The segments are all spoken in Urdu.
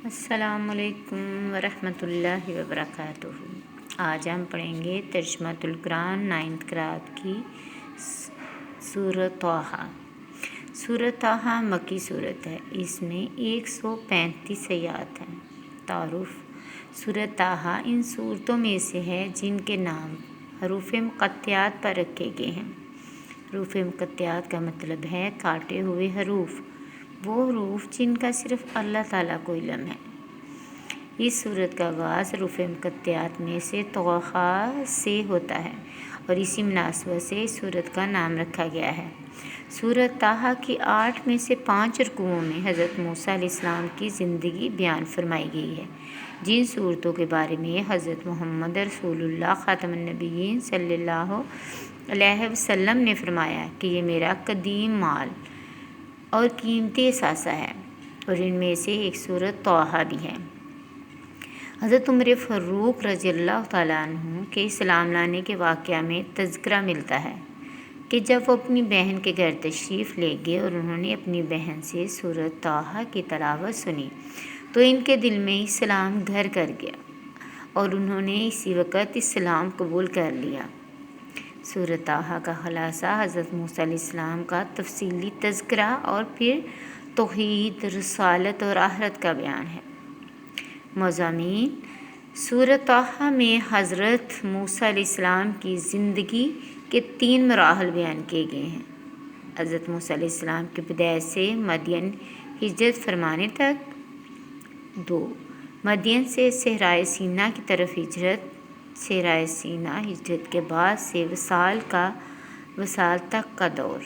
السلام علیکم ورحمۃ اللہ وبرکاتہ۔ آج ہم پڑھیں گے ترجمۃ القرآن 9th قرأت کی سورۃ طٰہٰ۔ سورۃ طٰہٰ مکی صورت ہے۔ اس میں 135 آیات ہیں۔ تعارف: سورۃ طٰہٰ ان صورتوں میں سے ہے جن کے نام حروف مقطعات پر رکھے گئے ہیں۔ حروف مقطعات کا مطلب ہے کاٹے ہوئے حروف، وہ حروف جن کا صرف اللہ تعالیٰ کو علم ہے۔ اس سورت کا آغاز حروف مقطعات میں سے طٰہٰ سے ہوتا ہے اور اسی مناسبت سے اس سورت کا نام رکھا گیا ہے۔ سورۃ طٰہٰ کی 8 میں سے 5 رکوعوں میں حضرت موسیٰ علیہ السلام کی زندگی بیان فرمائی گئی ہے، جن صورتوں کے بارے میں حضرت محمد رسول اللہ خاتم النبیین صلی اللہ علیہ وسلم نے فرمایا کہ یہ میرا قدیم مال اور قیمتی اثاثہ ہے، اور ان میں سے ایک سورۃ طٰہٰ بھی ہے۔ حضرت عمر فاروق رضی اللہ تعالیٰ عنہ کے اسلام لانے کے واقعہ میں تذکرہ ملتا ہے کہ جب وہ اپنی بہن کے گھر تشریف لے گئے اور انہوں نے اپنی بہن سے سورۃ طٰہٰ کی تلاوت سنی تو ان کے دل میں اسلام گھر کر گیا اور انہوں نے اسی وقت اسلام قبول کر لیا۔ سورۃ طٰہٰ کا خلاصہ حضرت موسیٰ علیہ السلام کا تفصیلی تذکرہ اور پھر توحید، رسالت اور آخرت کا بیان ہے۔ مضامین: سورۃ طٰہٰ میں حضرت موسیٰ علیہ السلام کی زندگی کے 3 مراحل بیان کیے گئے ہیں۔ حضرت موسیٰ علیہ السلام کی پیدائش سے مدین ہجرت فرمانے تک۔ 2. مدین سے صحرائے سینا کی طرف ہجرت، صحرائے سینا ہجرت کے بعد سے وصال تک کا دور۔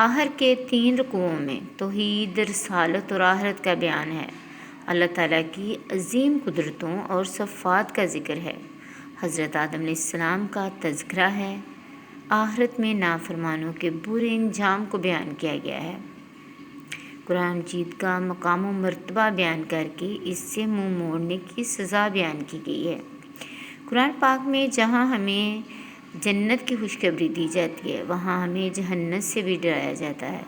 آخر کے 3 رکوعوں میں توحید، رسالت اور آخرت کا بیان ہے۔ اللہ تعالیٰ کی عظیم قدرتوں اور صفات کا ذکر ہے۔ حضرت آدم علیہ السلام کا تذکرہ ہے۔ آخرت میں نافرمانوں کے برے انجام کو بیان کیا گیا ہے۔ قرآن مجید کا مقام و مرتبہ بیان کر کے اس سے منہ موڑنے کی سزا بیان کی گئی ہے۔ قرآن پاک میں جہاں ہمیں جنت کی خوشخبری دی جاتی ہے، وہاں ہمیں جہنم سے بھی ڈرایا جاتا ہے۔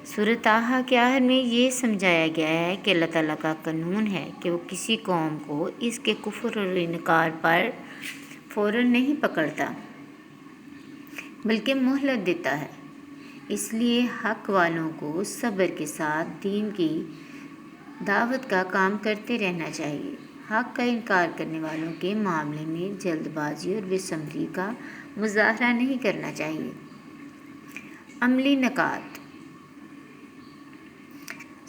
سورۃ طٰہٰ کے آخر میں یہ سمجھایا گیا ہے کہ اللہ تعالیٰ کا قانون ہے کہ وہ کسی قوم کو اس کے کفر اور انکار پر فوراً نہیں پکڑتا، بلکہ مہلت دیتا ہے۔ اس لیے حق والوں کو صبر کے ساتھ دین کی دعوت کا کام کرتے رہنا چاہیے۔ حق کا انکار کرنے والوں کے معاملے میں جلد بازی اور بے صبری کا مظاہرہ نہیں کرنا چاہیے۔ عملی نکات: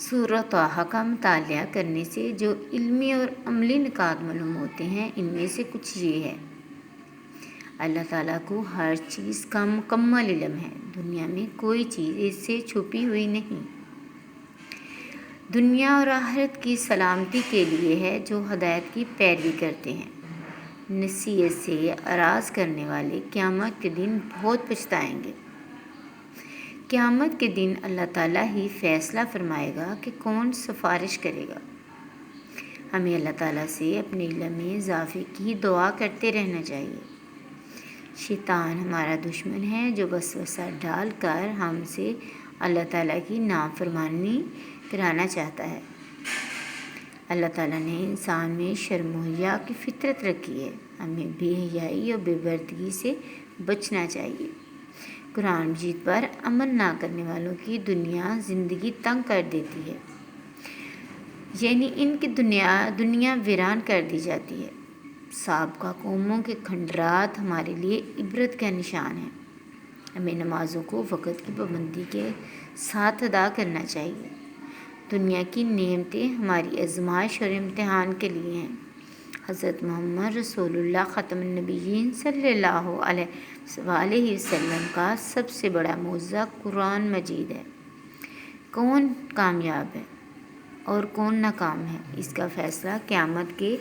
سورۃ طٰہٰ کا مطالعہ کرنے سے جو علمی اور عملی نکات معلوم ہوتے ہیں، ان میں سے کچھ یہ ہے۔ اللہ تعالیٰ کو ہر چیز کا مکمل علم ہے۔ دنیا میں کوئی چیز اس سے چھپی ہوئی نہیں۔ دنیا اور آخرت کی سلامتی کے لیے ہے جو ہدایت کی پیروی کرتے ہیں۔ نصیحت سے اعراض کرنے والے قیامت کے دن بہت پچھتائیں گے۔ قیامت کے دن اللہ تعالیٰ ہی فیصلہ فرمائے گا کہ کون سفارش کرے گا۔ ہمیں اللہ تعالیٰ سے اپنے علم میں اضافے کی دعا کرتے رہنا چاہیے۔ شیطان ہمارا دشمن ہے جو وسوسہ ڈال کر ہم سے اللہ تعالیٰ کی نافرمانی کرانا چاہتا ہے۔ اللہ تعالیٰ نے انسان میں شرم و حیا کی فطرت رکھی ہے۔ ہمیں بے حیائی اور بے پردگی سے بچنا چاہیے۔ قرآن مجید پر عمل نہ کرنے والوں کی دنیا زندگی تنگ کر دیتی ہے، یعنی ان کی دنیا ویران کر دی جاتی ہے۔ سابقہ قوموں کے کھنڈرات ہمارے لیے عبرت کا نشان ہیں۔ ہمیں نمازوں کو وقت کی پابندی کے ساتھ ادا کرنا چاہیے۔ دنیا کی نعمتیں ہماری آزمائش اور امتحان کے لیے ہیں۔ حضرت محمد رسول اللہ خاتم النبیین صلی اللہ علیہ وسلم کا سب سے بڑا معجزہ قرآن مجید ہے۔ کون کامیاب ہے اور کون ناکام ہے، اس کا فیصلہ قیامت کے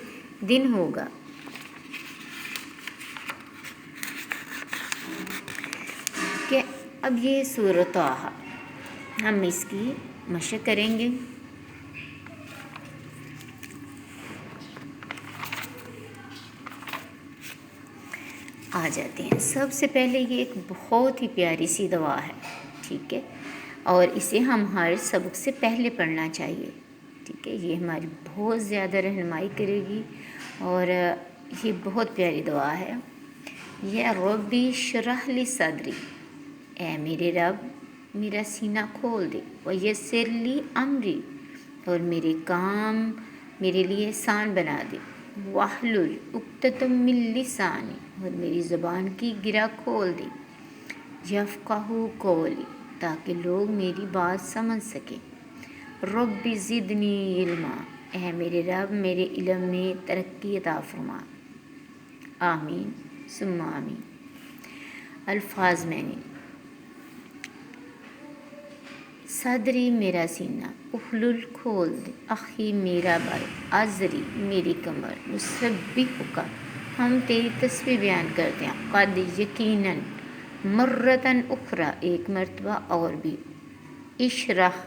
دن ہوگا۔ کہ اب یہ سورۃ طٰہٰ ہم اس کی مشق کریں گے۔ آ جاتے ہیں۔ سب سے پہلے یہ ایک بہت ہی پیاری سی دعا ہے، ٹھیک ہے۔ اور اسے ہم ہر سبق سے پہلے پڑھنا چاہیے، ٹھیک ہے۔ یہ ہماری بہت زیادہ رہنمائی کرے گی اور یہ بہت پیاری دعا ہے۔ یا ربی اشرح لی صدری، اے میرے رب میرا سینہ کھول دے، ویسر لی امری، اور میرے کام میرے لیے آسان بنا دے، واحلل عقدۃ من لسانی، اور میری زبان کی گرہ کھول دے، یفقہوا قولی، تاکہ لوگ میری بات سمجھ سکیں، رب زدنی علما، اے میرے رب میرے علم میں ترقی عطا فرما، آمین ثم آمین۔ الفاظ معنی: صدری میرا سینہ، احلل کھول دے، اخی میرا بھائی، ازری میری کمر، نسبحک ہم تیری تسبیح بیان کرتے ہیں، قد یقیناً، مرتن اخری ایک مرتبہ اور بھی، اشرح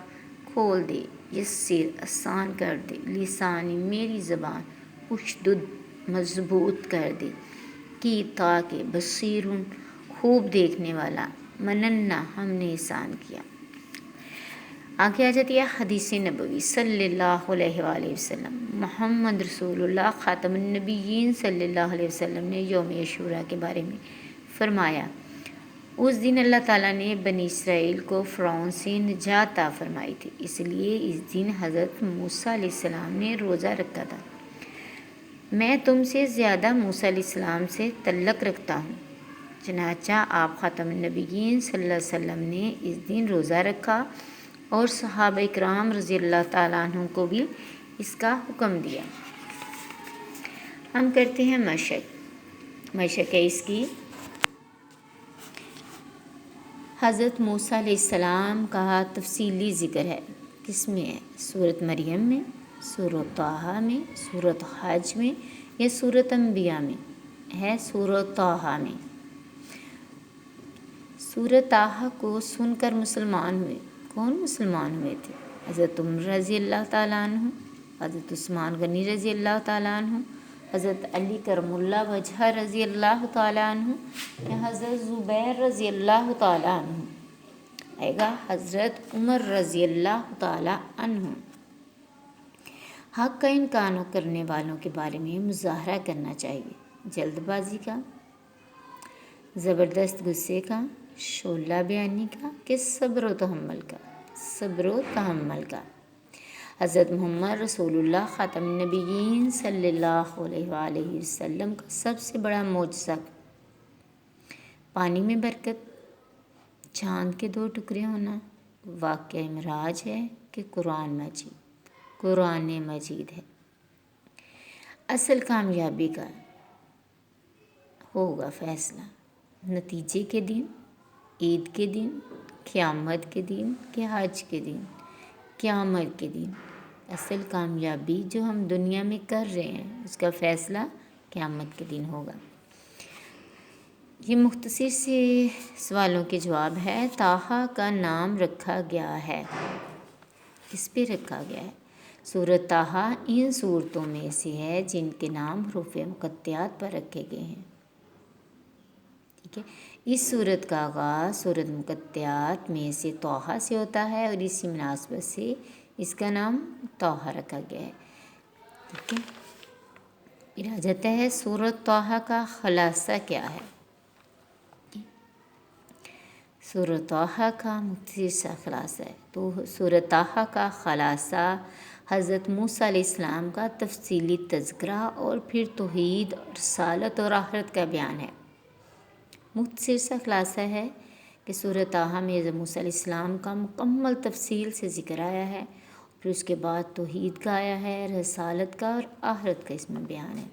کھول دے، یسر آسان کر دے، لسانی میری زبان، اشدد مضبوط کر دے، کی تاکہ بصیرن خوب دیکھنے والا، مننا ہم نے احسان کیا۔ آگے آ جاتی ہے حدیث نبوی صلی اللہ علیہ وآلہ وسلم۔ محمد رسول اللہ خاتم النبیین صلی اللہ علیہ وسلم نے یوم عاشوراء کے بارے میں فرمایا، اس دن اللہ تعالیٰ نے بنی اسرائیل کو فرعون سے نجات عطا فرمائی تھی، اس لیے اس دن حضرت موسیٰ علیہ السلام نے روزہ رکھا تھا۔ میں تم سے زیادہ موسیٰ علیہ السلام سے تعلق رکھتا ہوں، چنانچہ آپ خاتم النبیین صلی اللہ علیہ وسلم نے اس دن روزہ رکھا اور صحابہ اکرام رضی اللہ تعالیٰ عنہ کو بھی اس کا حکم دیا۔ ہم کرتے ہیں مشق ہے اس کی۔ حضرت موسیٰ علیہ السلام کا تفصیلی ذکر ہے، کس میں ہے؟ سورۃ مریم میں، سورۃ طٰہٰ میں، سورۃ حج میں یا سورۃ انبیاء میں؟ ہے سورۃ طٰہٰ میں۔ سورۃ طٰہٰ کو سن کر مسلمان ہوئے۔ کون مسلمان ہوئے تھے؟ حضرت عمر رضی اللہ تعالیٰ عنہ، حضرت عثمان غنی رضی اللہ تعالیٰ عنہ، حضرت علی کرم اللہ وجہہ رضی اللہ تعالیٰ عنہ یا حضرت زبیر رضی اللہ تعالیٰ عنہ؟ آئے گا حضرت عمر رضی اللہ تعالیٰ عنہ۔ حق کا انکار کرنے والوں کے بارے میں مظاہرہ کرنا چاہیے، جلد بازی کا، زبردست غصے کا، شعلہ بیانی کا کہ صبر و تحمل کا؟ صبر و تحمل کا۔ حضرت محمد رسول اللہ خاتم النبیین صلی اللہ علیہ وآلہ وسلم کا سب سے بڑا معجزہ پانی میں برکت، چاند کے 2 ٹکڑے ہونا، واقعہ معراج ہے کہ قرآن مجید ہے؟ اصل کامیابی کا ہوگا فیصلہ نتیجے کے دن، عید کے دن، قیامت کے دن کہ حج کے دن؟ قیامت کے دن۔ اصل کامیابی جو ہم دنیا میں کر رہے ہیں اس کا فیصلہ قیامت کے دن ہوگا۔ یہ مختصر سے سوالوں کے جواب ہے۔ طٰہٰ کا نام رکھا گیا ہے، کس پہ رکھا گیا ہے؟ سورۃ طٰہٰ ان سورتوں میں سے ہے جن کے نام حروف مقطعات پر رکھے گئے ہیں، ٹھیک ہے۔ اس سورت کا آغاز سورت مقطعات میں سے طٰہٰ سے ہوتا ہے اور اسی مناسبت سے اس کا نام طٰہٰ رکھا گیا ہے، ٹھیک ہے۔ پھر آ جاتا ہے سورۃ طٰہٰ کا خلاصہ کیا ہے؟ سورۃ طٰہٰ کا مختصر سا خلاصہ ہے، تو سورۃ طٰہٰ کا خلاصہ حضرت موسیٰ علیہ السلام کا تفصیلی تذکرہ اور پھر توحید، رسالت اور آخرت کا بیان ہے۔ مختصر سا خلاصہ ہے کہ سورۃ طٰہٰ میں حضرت موسیٰ علیہ السلام کا مکمل تفصیل سے ذکر آیا ہے، پھر اس کے بعد توحید کا آیا ہے، رسالت کا اور آخرت کا اس میں بیان ہے۔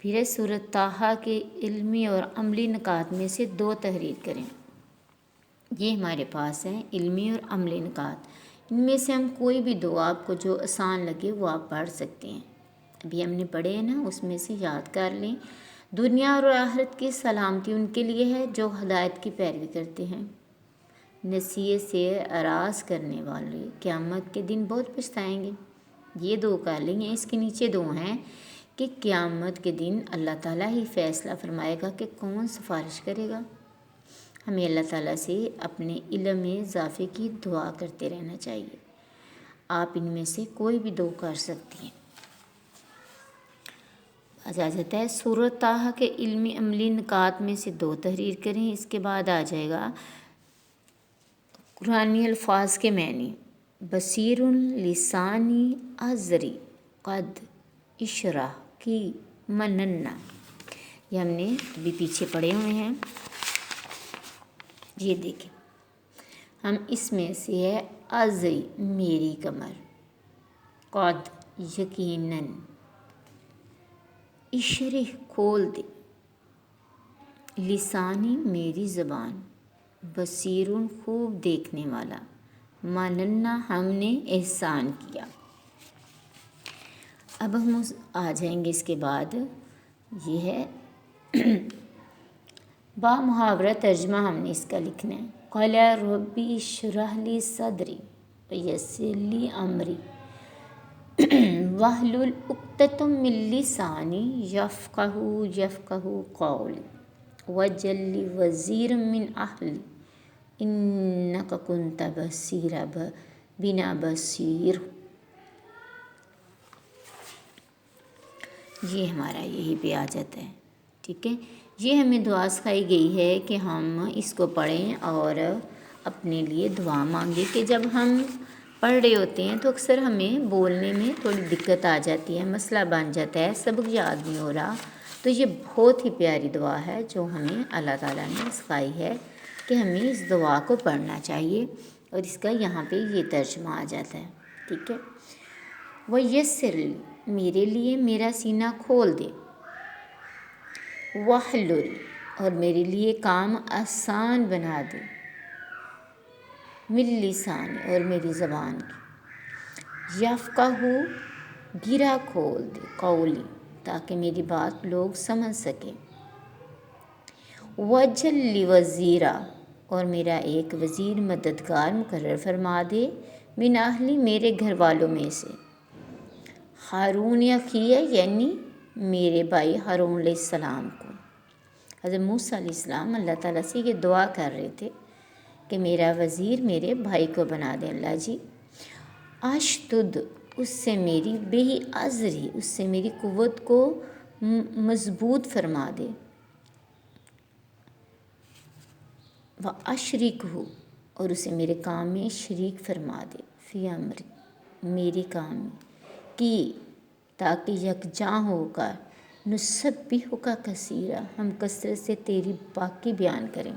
پھر ہے سورۃ طٰہٰ کے علمی اور عملی نکات میں سے 2 تحریر کریں۔ یہ ہمارے پاس ہیں علمی اور عملی نکات، ان میں سے ہم کوئی بھی 2 آپ کو جو آسان لگے وہ آپ پڑھ سکتے ہیں۔ ابھی ہم نے پڑھے ہیں نا، اس میں سے یاد کر لیں۔ دنیا اور آخرت کی سلامتی ان کے لیے ہے جو ہدایت کی پیروی کرتے ہیں، نصیحت سے اراض کرنے والے قیامت کے دن بہت پچھتائیں گے۔ یہ 2 کر لیں گے۔ اس کے نیچے 2 ہیں کہ قیامت کے دن اللہ تعالیٰ ہی فیصلہ فرمائے گا کہ کون سفارش کرے گا ہمیں اللہ تعالیٰ سے اپنے علم میں اضافے کی دعا کرتے رہنا چاہیے۔ آپ ان میں سے کوئی بھی دو کر سکتی ہیں۔ آ جاتا ہے سورۃ طٰہٰ کے علمی عملی نکات میں سے 2 تحریر کریں۔ اس کے بعد آ جائے گا قرآنی الفاظ کے معنی، بصیر لسانی ازری قد اشرح کی مننا، یہ ہم نے ابھی پیچھے پڑھے ہوئے ہیں۔ یہ دیکھیں، ہم اس میں سے ہے ازری میری کمر، قد یقیناً، اشرح کھول دے، لسانی میری زبان، بصیرٌ خوب دیکھنے والا، مننا ہم نے احسان کیا۔ اب ہم آ جائیں گے اس کے بعد، یہ ہے با محاورہ ترجمہ ہم نے اس کا لکھنا ہے۔ قال ربی اشرح لی صدری ویسر لی امری واحلل عقدۃ من لسانی یفقہوا قولی واجعل لی وزیرا من اہلی انک کنت بنا بصیر۔ یہ ہمارا یہی پہ آ جاتا ہے، ٹھیک ہے۔ یہ ہمیں دعا سکھائی گئی ہے کہ ہم اس کو پڑھیں اور اپنے لیے دعا مانگیں کہ جب ہم پڑھ رہے ہوتے ہیں تو اکثر ہمیں بولنے میں تھوڑی دقت آ جاتی ہے، مسئلہ بن جاتا ہے، سبق یاد نہیں ہو رہا، تو یہ بہت ہی پیاری دعا ہے جو ہمیں اللہ تعالیٰ نے سکھائی ہے کہ ہمیں اس دعا کو پڑھنا چاہیے، اور اس کا یہاں پہ یہ ترجمہ آ جاتا ہے، ٹھیک ہے۔ وَيَسِّرْ لِي، میرے لیے میرا سینہ کھول دے، وَاحْلُلْ، اور میرے لیے کام آسان بنا دے، مِن لسانی، اور میری زبان کی، یفقہوا، گرا کھول دے، قولی، تاکہ میری بات لوگ سمجھ سکیں، واجعل لی وزیرا، اور میرا ایک وزیر مددگار مقرر فرما دے، من اہلی، میرے گھر والوں میں سے، ہارون اخی ہے یعنی میرے بھائی ہارون علیہ السلام کو۔ حضرت موسیٰ علیہ السلام اللہ تعالیٰ سے یہ دعا کر رہے تھے کہ میرا وزیر میرے بھائی کو بنا دے اللہ جی، اشدد، اس سے میری بہ ازری، اس سے میری قوت کو مضبوط فرما دے، واشرکہ، اور اسے میرے کام میں شریک فرما دے، فی امری، میرے کام میں، کی، تاکہ یکجاں ہو کر، نسبحک کثیرا، ہم کثرت سے تیری پاکی بیان کریں،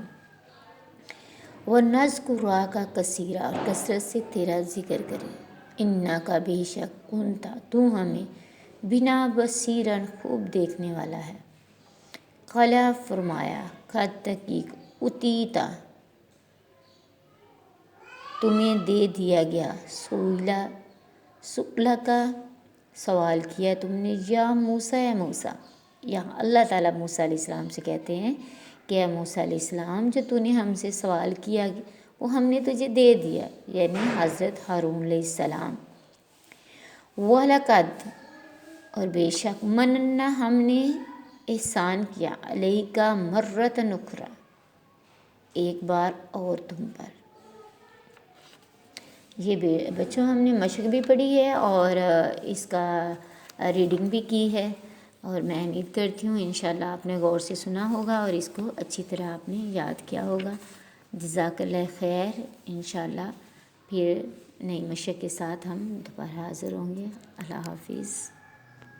ونذکرک کثیرا، اور کثرت سے تیرا ذکر کریں، انک، بے شک، کنت، تو ہمیں، بنا بصیرا، خوب دیکھنے والا ہے۔ قال، فرمایا، قد تحقیق، اوتیتا، تمہیں دے دیا گیا، سؤلک، سوال کیا تم نے، یا موسیٰ، اے موسیٰ، یہاں اللہ تعالیٰ موسیٰ علیہ السلام سے کہتے ہیں کہ اے موسیٰ علیہ السلام، جو تو نے ہم سے سوال کیا وہ ہم نے تجھے دے دیا، یعنی حضرت ہارون علیہ السلام۔ وَلَقَدْ، اور بے شک، مننا، ہم نے احسان کیا، علیک، مرۃ اخری، ایک بار اور تم پر۔ یہ بچوں ہم نے مشق بھی پڑھی ہے اور اس کا ریڈنگ بھی کی ہے، اور میں امید کرتی ہوں انشاءاللہ آپ نے غور سے سنا ہوگا اور اس کو اچھی طرح آپ نے یاد کیا ہوگا۔ جزاک اللہ خیر۔ انشاءاللہ پھر نئی مشق کے ساتھ ہم دوبارہ حاضر ہوں گے۔ اللہ حافظ۔